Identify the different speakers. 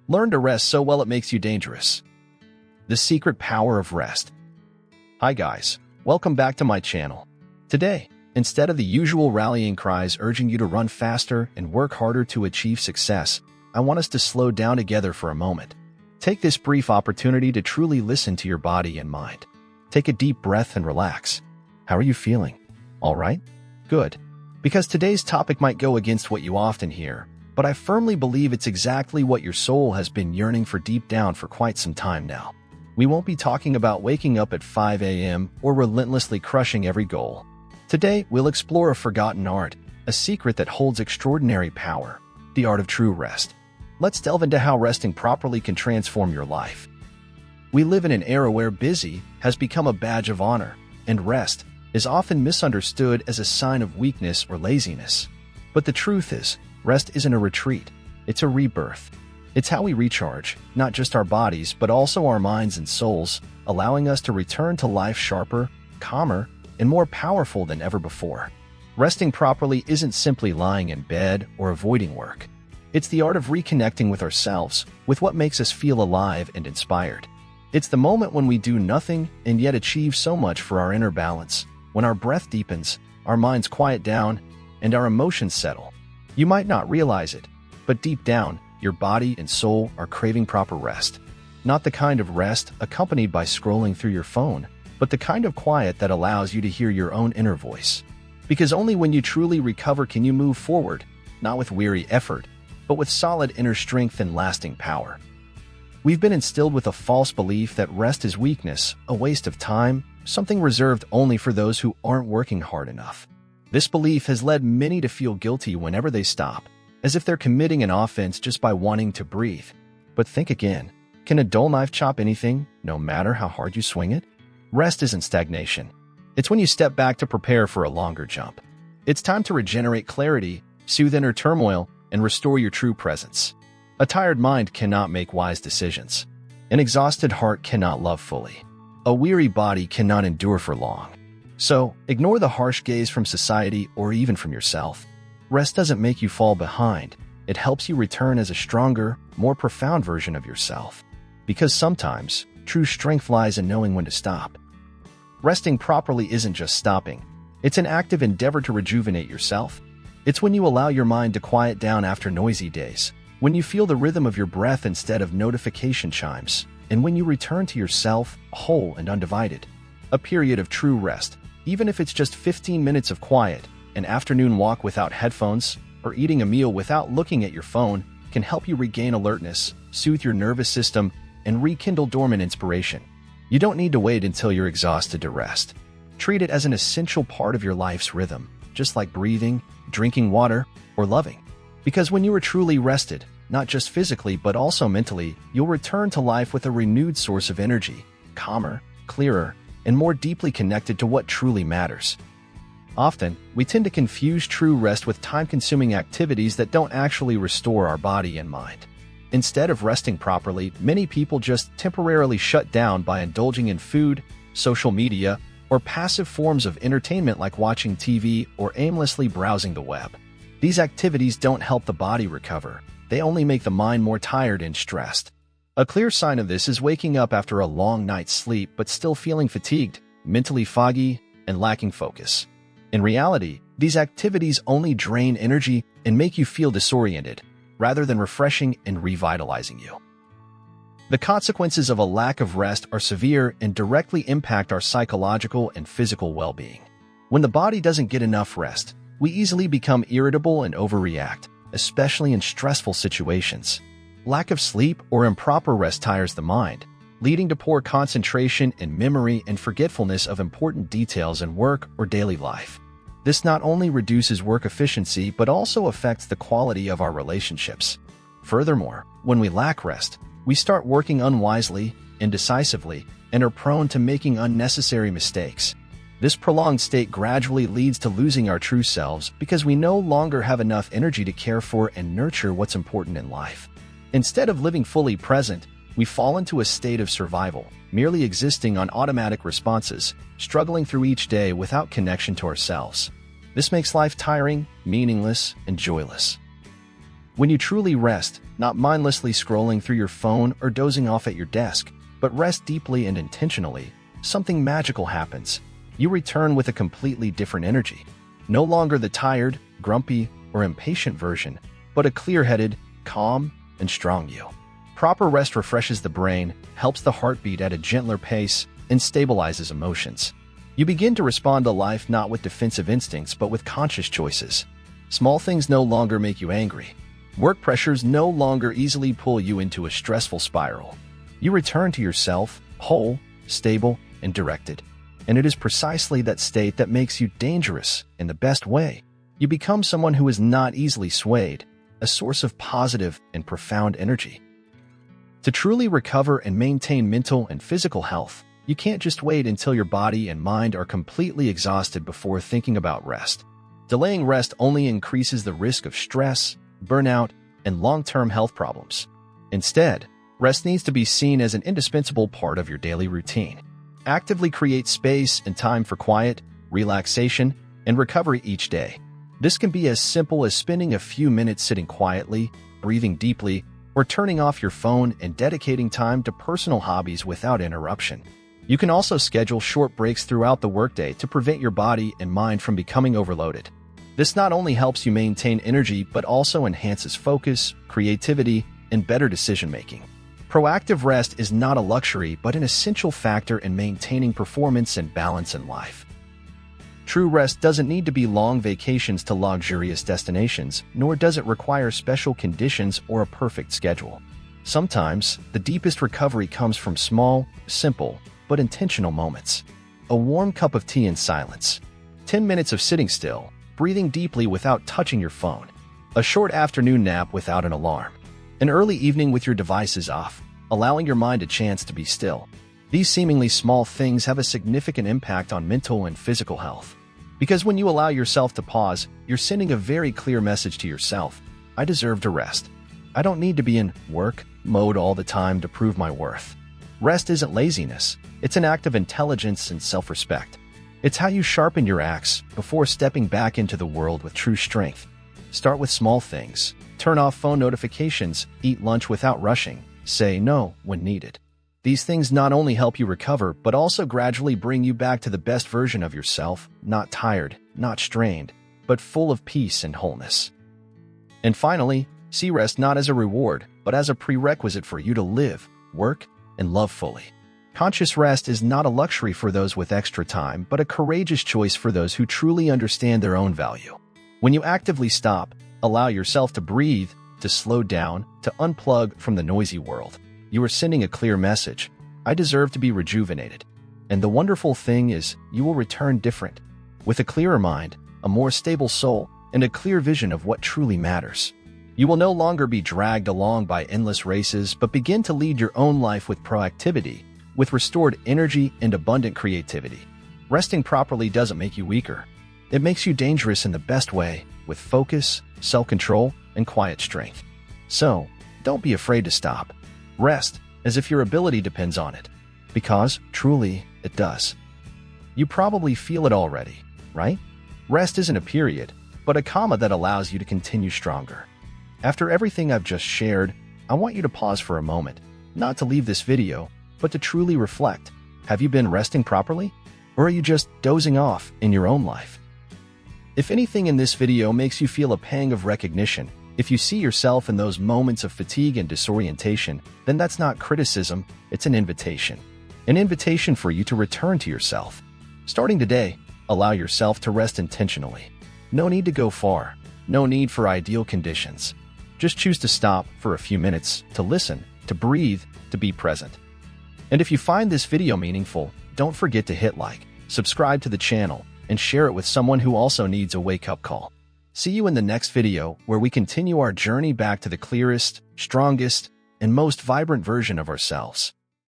Speaker 1: Learn to rest so well it makes you dangerous. The secret power of rest. Hi guys, welcome back to my channel. Today, instead of the usual rallying cries urging you to run faster and work harder to achieve success, I want us to slow down together for a moment. Take this brief opportunity to truly listen to your body and mind. Take a deep breath and relax. How are you feeling? All right? Good. Because today's topic might go against what you often hear, but I firmly believe it's exactly what your soul has been yearning for deep down for quite some time now. We won't be talking about waking up at 5 a.m. or relentlessly crushing every goal. Today, we'll explore a forgotten art, a secret that holds extraordinary power, the art of true rest. Let's delve into how resting properly can transform your life. We live in an era where busy has become a badge of honor, and rest is often misunderstood as a sign of weakness or laziness. But the truth is, rest isn't a retreat, it's a rebirth. It's how we recharge, not just our bodies, but also our minds and souls, allowing us to return to life sharper, calmer, and more powerful than ever before. Resting properly isn't simply lying in bed or avoiding work. It's the art of reconnecting with ourselves, with what makes us feel alive and inspired. It's the moment when we do nothing and yet achieve so much for our inner balance, when our breath deepens, our minds quiet down, and our emotions settle. You might not realize it, but deep down, your body and soul are craving proper rest. Not the kind of rest accompanied by scrolling through your phone, but the kind of quiet that allows you to hear your own inner voice. Because only when you truly recover can you move forward, not with weary effort, but with solid inner strength and lasting power. We've been instilled with a false belief that rest is weakness, a waste of time, something reserved only for those who aren't working hard enough. This belief has led many to feel guilty whenever they stop, as if they're committing an offense just by wanting to breathe. But think again, can a dull knife chop anything, no matter how hard you swing it? Rest isn't stagnation. It's when you step back to prepare for a longer jump. It's time to regenerate clarity, soothe inner turmoil, and restore your true presence. A tired mind cannot make wise decisions. An exhausted heart cannot love fully. A weary body cannot endure for long. So, ignore the harsh gaze from society or even from yourself. Rest doesn't make you fall behind. It helps you return as a stronger, more profound version of yourself. Because sometimes, true strength lies in knowing when to stop. Resting properly isn't just stopping. It's an active endeavor to rejuvenate yourself. It's when you allow your mind to quiet down after noisy days, when you feel the rhythm of your breath instead of notification chimes, and when you return to yourself, whole and undivided. A period of true rest, even if it's just 15 minutes of quiet, an afternoon walk without headphones, or eating a meal without looking at your phone, can help you regain alertness, soothe your nervous system, and rekindle dormant inspiration. You don't need to wait until you're exhausted to rest. Treat it as an essential part of your life's rhythm, just like breathing, drinking water, or loving. Because when you are truly rested, not just physically but also mentally, you'll return to life with a renewed source of energy, calmer, clearer, and more deeply connected to what truly matters. Often, we tend to confuse true rest with time-consuming activities that don't actually restore our body and mind. Instead of resting properly, many people just temporarily shut down by indulging in food, social media, or passive forms of entertainment like watching TV or aimlessly browsing the web. These activities don't help the body recover. They only make the mind more tired and stressed. A clear sign of this is waking up after a long night's sleep but still feeling fatigued, mentally foggy, and lacking focus. In reality, these activities only drain energy and make you feel disoriented, rather than refreshing and revitalizing you. The consequences of a lack of rest are severe and directly impact our psychological and physical well-being. When the body doesn't get enough rest, we easily become irritable and overreact, especially in stressful situations. Lack of sleep or improper rest tires the mind, leading to poor concentration and memory and forgetfulness of important details in work or daily life. This not only reduces work efficiency but also affects the quality of our relationships. Furthermore, when we lack rest, we start working unwisely, indecisively, and are prone to making unnecessary mistakes. This prolonged state gradually leads to losing our true selves because we no longer have enough energy to care for and nurture what's important in life. Instead of living fully present, we fall into a state of survival, merely existing on automatic responses, struggling through each day without connection to ourselves. This makes life tiring, meaningless, and joyless. When you truly rest, not mindlessly scrolling through your phone or dozing off at your desk, but rest deeply and intentionally, something magical happens. You return with a completely different energy. No longer the tired, grumpy, or impatient version, but a clear-headed, calm, and strong you. Proper rest refreshes the brain, helps the heart beat at a gentler pace, and stabilizes emotions. You begin to respond to life not with defensive instincts but with conscious choices. Small things no longer make you angry. Work pressures no longer easily pull you into a stressful spiral. You return to yourself, whole, stable, and directed. And it is precisely that state that makes you dangerous in the best way. You become someone who is not easily swayed, a source of positive and profound energy. To truly recover and maintain mental and physical health, you can't just wait until your body and mind are completely exhausted before thinking about rest. Delaying rest only increases the risk of stress, burnout, and long-term health problems. Instead, rest needs to be seen as an indispensable part of your daily routine. Actively create space and time for quiet, relaxation, and recovery each day. This can be as simple as spending a few minutes sitting quietly, breathing deeply, or turning off your phone and dedicating time to personal hobbies without interruption. You can also schedule short breaks throughout the workday to prevent your body and mind from becoming overloaded. This not only helps you maintain energy but also enhances focus, creativity, and better decision-making. Proactive rest is not a luxury but an essential factor in maintaining performance and balance in life. True rest doesn't need to be long vacations to luxurious destinations, nor does it require special conditions or a perfect schedule. Sometimes, the deepest recovery comes from small, simple, but intentional moments. A warm cup of tea in silence. 10 minutes of sitting still, breathing deeply without touching your phone. A short afternoon nap without an alarm. An early evening with your devices off, allowing your mind a chance to be still. These seemingly small things have a significant impact on mental and physical health. Because when you allow yourself to pause, you're sending a very clear message to yourself. I deserve to rest. I don't need to be in work mode all the time to prove my worth. Rest isn't laziness. It's an act of intelligence and self-respect. It's how you sharpen your axe before stepping back into the world with true strength. Start with small things. Turn off phone notifications, eat lunch without rushing, say no when needed. These things not only help you recover, but also gradually bring you back to the best version of yourself, not tired, not strained, but full of peace and wholeness. And finally, see rest not as a reward, but as a prerequisite for you to live, work, and love fully. Conscious rest is not a luxury for those with extra time, but a courageous choice for those who truly understand their own value. When you actively stop, allow yourself to breathe, to slow down, to unplug from the noisy world, you are sending a clear message. I deserve to be rejuvenated. And the wonderful thing is, you will return different, with a clearer mind, a more stable soul, and a clear vision of what truly matters. You will no longer be dragged along by endless races, but begin to lead your own life with proactivity, with restored energy and abundant creativity. Resting properly doesn't make you weaker. It makes you dangerous in the best way, with focus, self-control, and quiet strength. So, don't be afraid to stop. Rest, as if your ability depends on it. Because, truly, it does. You probably feel it already, right? Rest isn't a period, but a comma that allows you to continue stronger. After everything I've just shared, I want you to pause for a moment, not to leave this video, but to truly reflect. Have you been resting properly? Or are you just dozing off in your own life? If anything in this video makes you feel a pang of recognition, if you see yourself in those moments of fatigue and disorientation, then that's not criticism, it's an invitation. An invitation for you to return to yourself. Starting today, allow yourself to rest intentionally. No need to go far. No need for ideal conditions. Just choose to stop for a few minutes, to listen, to breathe, to be present. And if you find this video meaningful, don't forget to hit like, subscribe to the channel, and share it with someone who also needs a wake-up call. See you in the next video where we continue our journey back to the clearest, strongest, and most vibrant version of ourselves.